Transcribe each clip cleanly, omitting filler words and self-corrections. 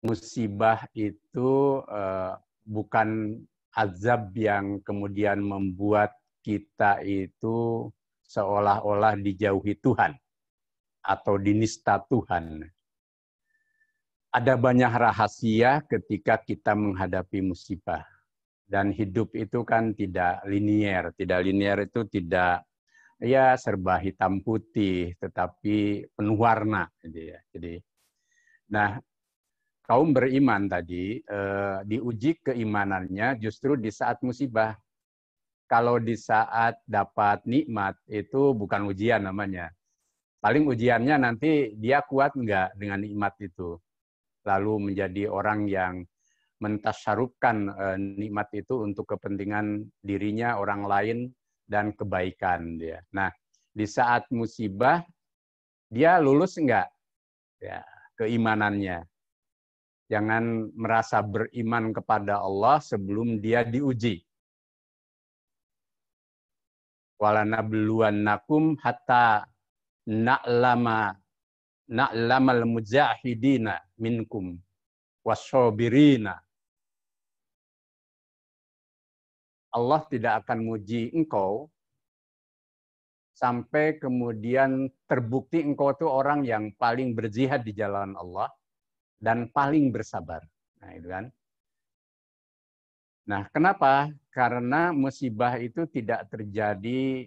musibah itu bukan azab yang kemudian membuat kita itu seolah-olah dijauhi Tuhan atau dinista Tuhan. Ada banyak rahasia ketika kita menghadapi musibah. Dan hidup itu kan tidak linier. Tidak linier itu tidak ya serba hitam putih, tetapi penuh warna. Jadi, nah, kaum beriman tadi diuji keimanannya justru di saat musibah. Kalau di saat dapat nikmat itu bukan ujian namanya. Paling ujiannya nanti dia kuat enggak dengan nikmat itu. Lalu menjadi orang yang mentasyarufkan nikmat itu untuk kepentingan dirinya, orang lain, dan kebaikan dia. Nah, di saat musibah dia lulus enggak ya, keimanannya. Jangan merasa beriman kepada Allah sebelum dia diuji. Walanabluwannakum hatta na'lamal mujahidina minkum wasyabirina. Allah tidak akan muji engkau sampai kemudian terbukti engkau itu orang yang paling berjihad di jalan Allah dan paling bersabar. Nah, itu kan. Nah, kenapa? Karena musibah itu tidak terjadi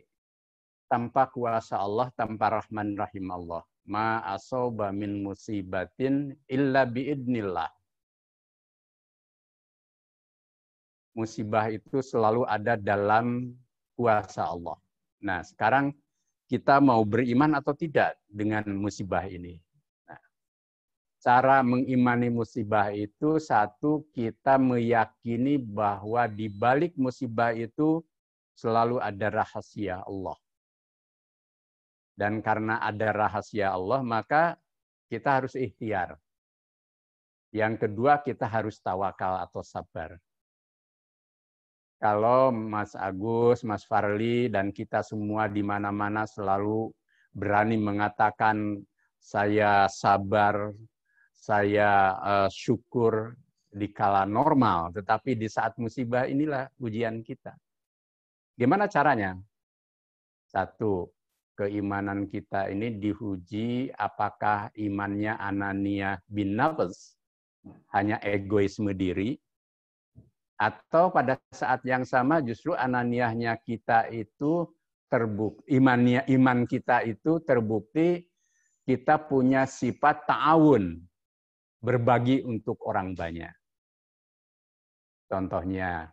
tanpa kuasa Allah, tanpa rahman rahim Allah. Ma asaba min musibatin illa biidnillah. Musibah itu selalu ada dalam kuasa Allah. Nah, sekarang kita mau beriman atau tidak dengan musibah ini? Nah, cara mengimani musibah itu, satu, kita meyakini bahwa di balik musibah itu selalu ada rahasia Allah. Dan karena ada rahasia Allah, maka kita harus ikhtiar. Yang kedua, kita harus tawakal atau sabar. Kalau Mas Agus, Mas Farli, dan kita semua di mana-mana selalu berani mengatakan saya sabar, saya syukur di kala normal, tetapi di saat musibah inilah ujian kita. Gimana caranya? Satu, keimanan kita ini diuji apakah imannya ananiyah bin nafs, hanya egoisme diri, atau pada saat yang sama justru ananiyahnya kita itu terbukti, iman kita itu terbukti kita punya sifat ta'awun, berbagi untuk orang banyak. Contohnya,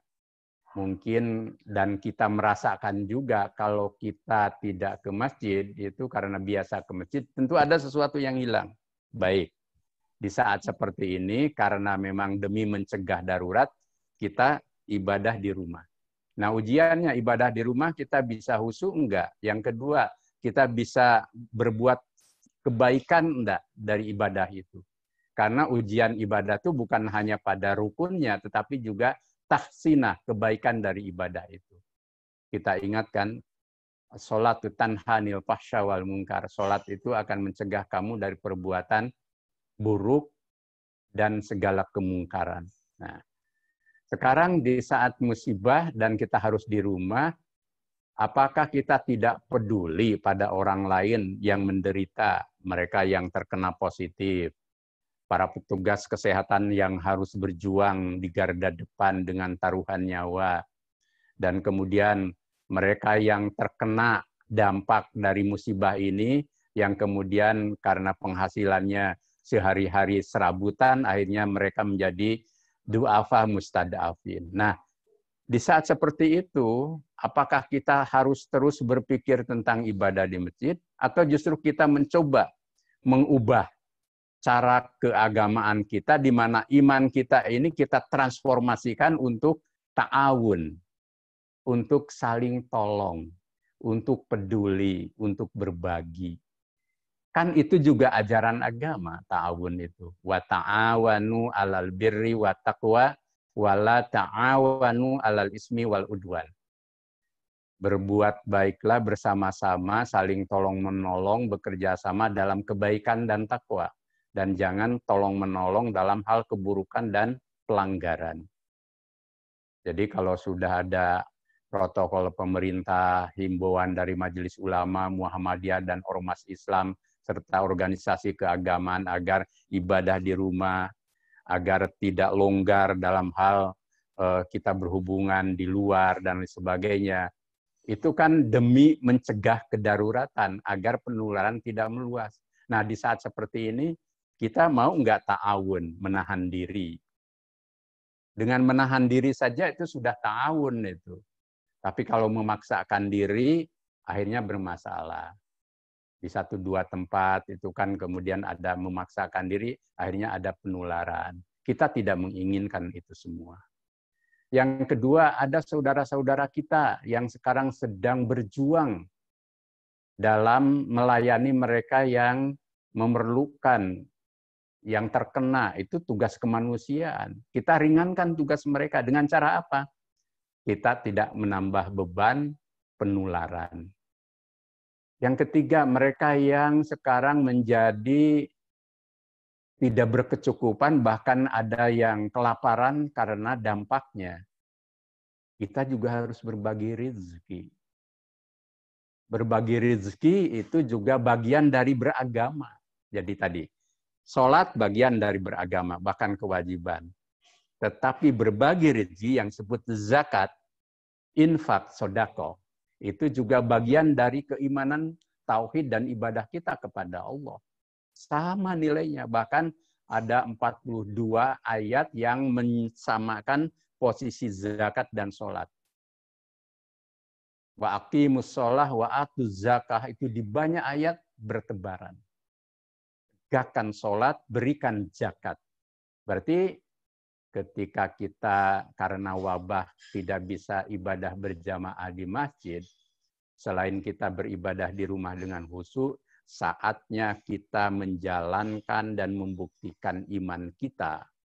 mungkin dan kita merasakan juga kalau kita tidak ke masjid, itu karena biasa ke masjid, tentu ada sesuatu yang hilang. Baik, di saat seperti ini karena memang demi mencegah darurat, kita ibadah di rumah. Nah, ujiannya ibadah di rumah kita bisa khusyuk enggak? Yang kedua, kita bisa berbuat kebaikan enggak dari ibadah itu? Karena ujian ibadah itu bukan hanya pada rukunnya, tetapi juga tahsinah, kebaikan dari ibadah itu. Kita ingatkan, sholat tanhanil fahsya wal munkar. Sholat itu akan mencegah kamu dari perbuatan buruk dan segala kemungkaran. Nah, sekarang di saat musibah dan kita harus di rumah, apakah kita tidak peduli pada orang lain yang menderita, mereka yang terkena positif, para petugas kesehatan yang harus berjuang di garda depan dengan taruhan nyawa, dan kemudian mereka yang terkena dampak dari musibah ini, yang kemudian karena penghasilannya sehari-hari serabutan, akhirnya mereka menjadi du'afa mustada'afin. Nah, di saat seperti itu, apakah kita harus terus berpikir tentang ibadah di masjid, atau justru kita mencoba mengubah cara keagamaan kita, di mana iman kita ini kita transformasikan untuk ta'awun, untuk saling tolong, untuk peduli, untuk berbagi. Kan itu juga ajaran agama, ta'awun itu. Wa ta'awanu 'alal birri wa taqwa wa la ta'awanu 'alal ismi wal udwan. Berbuat baiklah bersama-sama, saling tolong-menolong, bekerja sama dalam kebaikan dan takwa. dan jangan tolong-menolong dalam hal keburukan dan pelanggaran. Jadi kalau sudah ada protokol pemerintah, himbauan dari Majelis Ulama, Muhammadiyah, dan Ormas Islam, serta organisasi keagamaan agar ibadah di rumah, agar tidak longgar dalam hal kita berhubungan di luar, dan lain sebagainya. Itu kan demi mencegah kedaruratan agar penularan tidak meluas. Nah, di saat seperti ini, kita mau nggak ta'awun, menahan diri. Dengan menahan diri saja itu sudah ta'awun itu. Tapi kalau memaksakan diri, akhirnya bermasalah. Di 1-2 tempat itu kan kemudian ada memaksakan diri, akhirnya ada penularan. Kita tidak menginginkan itu semua. Yang kedua, ada saudara-saudara kita yang sekarang sedang berjuang dalam melayani mereka yang memerlukan, yang terkena, itu tugas kemanusiaan. Kita ringankan tugas mereka dengan cara apa? Kita tidak menambah beban penularan. Yang ketiga, mereka yang sekarang menjadi tidak berkecukupan, bahkan ada yang kelaparan karena dampaknya. Kita juga harus berbagi rezeki. Berbagi rezeki itu juga bagian dari beragama. Jadi tadi, sholat bagian dari beragama, bahkan kewajiban. Tetapi berbagi rezeki yang disebut zakat, infak, sodako, itu juga bagian dari keimanan, tauhid, dan ibadah kita kepada Allah. Sama nilainya, bahkan ada 42 ayat yang mensamakan posisi zakat dan sholat. Wa aqimus sholah wa atuz zakah, itu di banyak ayat bertebaran. Tegakkan sholat, berikan zakat. Berarti ketika kita karena wabah tidak bisa ibadah berjamaah di masjid, selain kita beribadah di rumah dengan khusyuk, saatnya kita menjalankan dan membuktikan iman kita